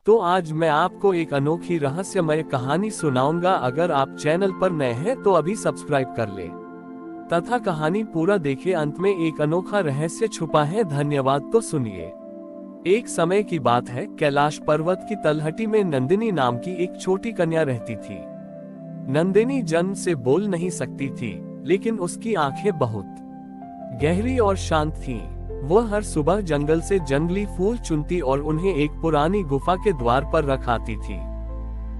तो आज मैं आपको एक अनोखी रहस्यमय कहानी सुनाऊंगा। अगर आप चैनल पर नए हैं तो अभी सब्सक्राइब कर ले तथा कहानी पूरा देखें। अंत में एक अनोखा रहस्य छुपा है। धन्यवाद। तो सुनिए। एक समय की बात है, कैलाश पर्वत की तलहटी में नंदिनी नाम की एक छोटी कन्या रहती थी। नंदिनी जन्म से बोल नहीं सकती थी, लेकिन उसकी आंखें बहुत गहरी और शांत थीं। वह हर सुबह जंगल से जंगली फूल चुनती और उन्हें एक पुरानी गुफा के द्वार पर रख आती थी।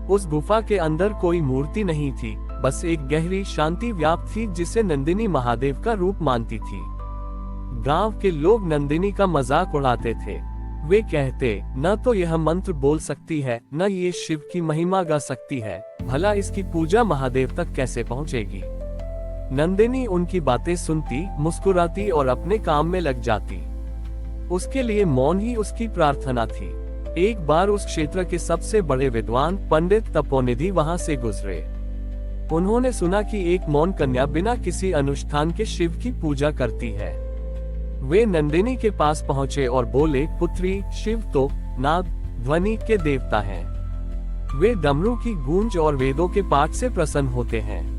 उस गुफा के अंदर कोई मूर्ति नहीं थी, बस एक गहरी शांति व्याप्त थी जिसे नंदिनी महादेव का रूप मानती थी। गांव के लोग नंदिनी का मजाक उड़ाते थे। वे कहते, न तो यह मंत्र बोल सकती है, न ये शिव की महिमा गा सकती है, भला इसकी पूजा महादेव तक कैसे पहुंचेगी। नंदिनी उनकी बातें सुनती, मुस्कुराती और अपने काम में लग जाती। उसके लिए मौन ही उसकी प्रार्थना थी। एक बार उस क्षेत्र के सबसे बड़े विद्वान पंडित तपोनिधि वहां से गुजरे। उन्होंने सुना कि एक मौन कन्या बिना किसी अनुष्ठान के शिव की पूजा करती है। वे नंदिनी के पास पहुंचे और बोले, पुत्री, शिव तो नाद ध्वनि के देवता हैं। वे डमरू की गूंज और वेदों के पाठ से प्रसन्न होते हैं।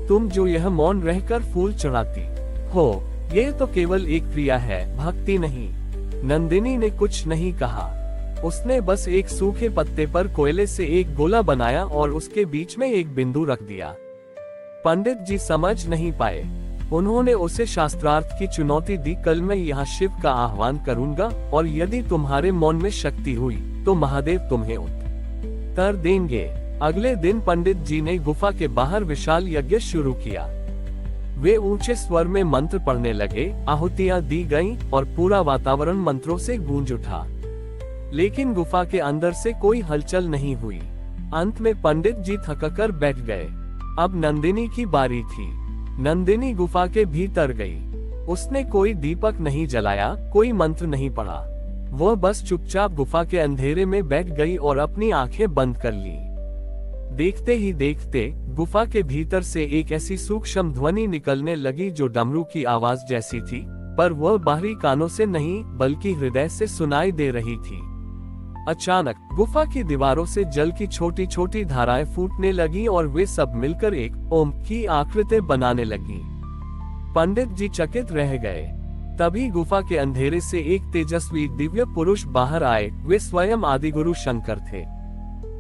तुम जो यह मौन रहकर फूल चढ़ाती हो, ये तो केवल एक क्रिया है, भक्ति नहीं। नंदिनी ने कुछ नहीं कहा। उसने बस एक सूखे पत्ते पर कोयले से एक गोला बनाया और उसके बीच में एक बिंदु रख दिया। पंडित जी समझ नहीं पाए। उन्होंने उसे शास्त्रार्थ की चुनौती दी, कल मैं यहाँ शिव का आह्वान करूंगा और यदि तुम्हारे मौन में शक्ति हुई तो महादेव तुम्हें उत्तर देंगे। अगले दिन पंडित जी ने गुफा के बाहर विशाल यज्ञ शुरू किया। वे ऊंचे स्वर में मंत्र पढ़ने लगे, आहुतियां दी गईं और पूरा वातावरण मंत्रों से गूंज उठा। लेकिन गुफा के अंदर से कोई हलचल नहीं हुई। अंत में पंडित जी थककर बैठ गए। अब नंदिनी की बारी थी। नंदिनी गुफा के भीतर गई। उसने कोई दीपक नहीं जलाया, कोई मंत्र नहीं पढ़ा। वह बस चुपचाप गुफा के अंधेरे में बैठ गई और अपनी आंखें बंद कर ली। देखते ही देखते गुफा के भीतर से एक ऐसी सूक्ष्म ध्वनि निकलने लगी जो डमरू की आवाज जैसी थी, पर वह बाहरी कानों से नहीं बल्कि हृदय से सुनाई दे रही थी। अचानक गुफा की दीवारों से जल की छोटी छोटी धाराएं फूटने लगी और वे सब मिलकर एक ओम की आकृति बनाने लगी। पंडित जी चकित रह गए। तभी गुफा के अंधेरे से एक तेजस्वी दिव्य पुरुष बाहर आए। वे स्वयं आदिगुरु शंकर थे।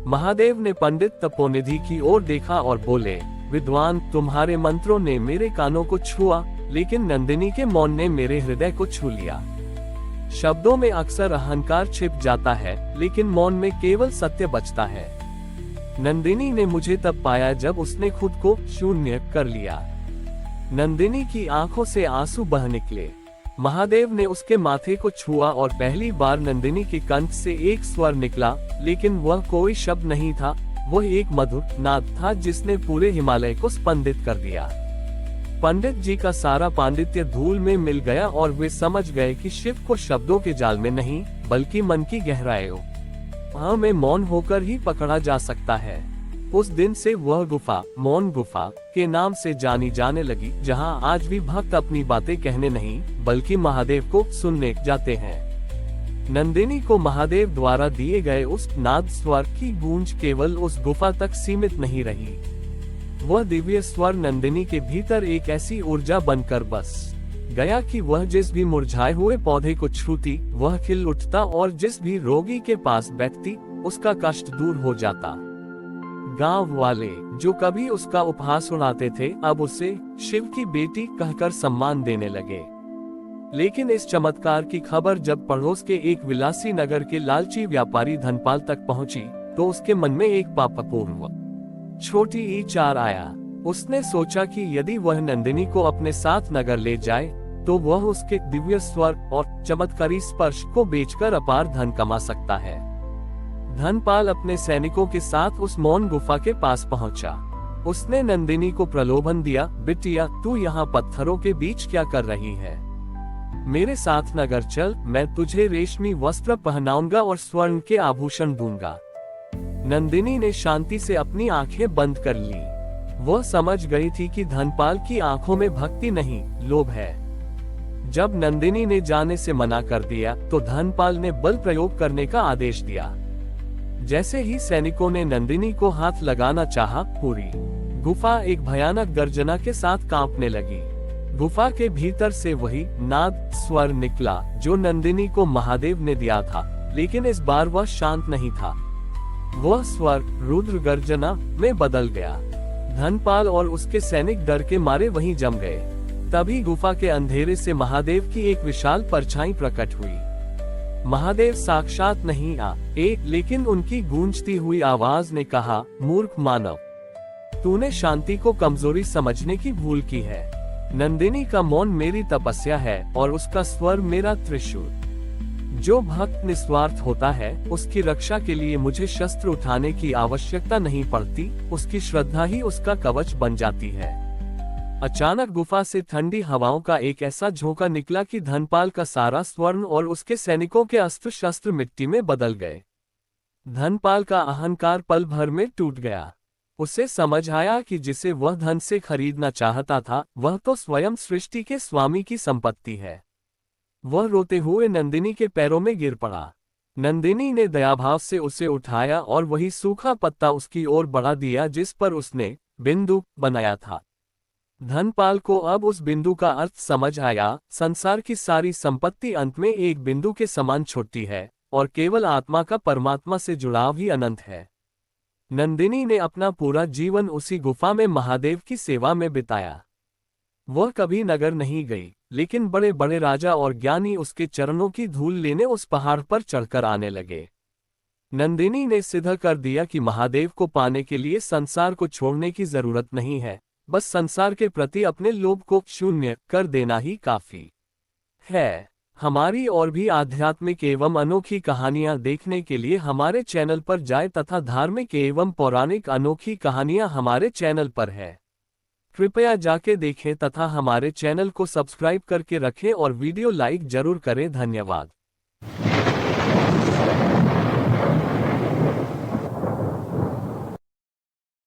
महादेव ने पंडित तपोनिधि की ओर देखा और बोले, विद्वान, तुम्हारे मंत्रों ने मेरे कानों को छुआ, लेकिन नंदिनी के मौन ने मेरे हृदय को छू लिया। शब्दों में अक्सर अहंकार छिप जाता है, लेकिन मौन में केवल सत्य बचता है। नंदिनी ने मुझे तब पाया जब उसने खुद को शून्य कर लिया। नंदिनी की आंखों से आंसू बह निकले। महादेव ने उसके माथे को छुआ और पहली बार नंदिनी के कंठ से एक स्वर निकला, लेकिन वह कोई शब्द नहीं था। वह एक मधुर नाद था जिसने पूरे हिमालय को स्पंदित कर दिया। पंडित जी का सारा पांडित्य धूल में मिल गया और वे समझ गए कि शिव को शब्दों के जाल में नहीं बल्कि मन की गहराइयों में मौन होकर ही पकड़ा जा सकता है। उस दिन से वह गुफा मौन गुफा के नाम से जानी जाने लगी, जहां आज भी भक्त अपनी बातें कहने नहीं बल्कि महादेव को सुनने जाते हैं। नंदिनी को महादेव द्वारा दिए गए उस नाद स्वर की गूंज केवल उस गुफा तक सीमित नहीं रही। वह दिव्य स्वर नंदिनी के भीतर एक ऐसी ऊर्जा बनकर बस गया कि वह जिस भी मुरझाए हुए पौधे को छूती वह खिल उठता और जिस भी रोगी के पास बैठती उसका कष्ट दूर हो जाता। गांव वाले जो कभी उसका उपहास उड़ाते थे, अब उसे शिव की बेटी कहकर सम्मान देने लगे। लेकिन इस चमत्कार की खबर जब पड़ोस के एक विलासी नगर के लालची व्यापारी धनपाल तक पहुंची, तो उसके मन में एक पापपूर्ण छोटी विचार आया। उसने सोचा कि यदि वह नंदिनी को अपने साथ नगर ले जाए तो वह उसके दिव्य स्वर और चमत्कारी स्पर्श को बेचकर अपार धन कमा सकता है। धनपाल अपने सैनिकों के साथ उस मौन गुफा के पास पहुंचा। उसने नंदिनी को प्रलोभन दिया, बिटिया, तू यहाँ पत्थरों के बीच क्या कर रही है? मेरे साथ नगर चल, मैं तुझे रेशमी वस्त्र पहनाऊंगा और स्वर्ण के आभूषण दूंगा। नंदिनी ने शांति से अपनी आंखें बंद कर ली। वह समझ गई थी कि धनपाल की आंखों में भक्ति नहीं, लोभ है। जब नंदिनी ने जाने से मना कर दिया तो धनपाल ने बल प्रयोग करने का आदेश दिया। जैसे ही सैनिकों ने नंदिनी को हाथ लगाना चाहा, पूरी गुफा एक भयानक गर्जना के साथ कांपने लगी। गुफा के भीतर से वही नाद स्वर निकला जो नंदिनी को महादेव ने दिया था, लेकिन इस बार वह शांत नहीं था। वह स्वर रुद्र गर्जना में बदल गया। धनपाल और उसके सैनिक डर के मारे वहीं जम गए। तभी गुफा के अंधेरे से महादेव की एक विशाल परछाई प्रकट हुई। महादेव साक्षात नहीं लेकिन उनकी गूंजती हुई आवाज ने कहा, मूर्ख मानव, तूने शांति को कमजोरी समझने की भूल की है। नंदिनी का मौन मेरी तपस्या है और उसका स्वर मेरा त्रिशूल। जो भक्त निस्वार्थ होता है, उसकी रक्षा के लिए मुझे शस्त्र उठाने की आवश्यकता नहीं पड़ती, उसकी श्रद्धा ही उसका कवच बन जाती है। अचानक गुफा से ठंडी हवाओं का एक ऐसा झोंका निकला कि धनपाल का सारा स्वर्ण और उसके सैनिकों के अस्त्र शस्त्र मिट्टी में बदल गए। धनपाल का अहंकार पल भर में टूट गया। उसे समझ आया कि जिसे वह धन से खरीदना चाहता था, वह तो स्वयं सृष्टि के स्वामी की संपत्ति है। वह रोते हुए नंदिनी के पैरों में गिर पड़ा। नंदिनी ने दयाभाव से उसे उठाया और वही सूखा पत्ता उसकी ओर बढ़ा दिया जिस पर उसने बिंदु बनाया था। धनपाल को अब उस बिंदु का अर्थ समझ आया। संसार की सारी संपत्ति अंत में एक बिंदु के समान छोटी है और केवल आत्मा का परमात्मा से जुड़ाव ही अनंत है। नंदिनी ने अपना पूरा जीवन उसी गुफा में महादेव की सेवा में बिताया। वह कभी नगर नहीं गई, लेकिन बड़े बड़े राजा और ज्ञानी उसके चरणों की धूल लेने उस पहाड़ पर चढ़कर आने लगे। नंदिनी ने सिद्ध कर दिया कि महादेव को पाने के लिए संसार को छोड़ने की जरूरत नहीं है, बस संसार के प्रति अपने लोभ को शून्य कर देना ही काफी है। हमारी और भी आध्यात्मिक एवं अनोखी कहानियां देखने के लिए हमारे चैनल पर जाएं तथा धार्मिक एवं पौराणिक अनोखी कहानियां हमारे चैनल पर है। कृपया जाके देखें तथा हमारे चैनल को सब्सक्राइब करके रखें और वीडियो लाइक जरूर करें। धन्यवाद।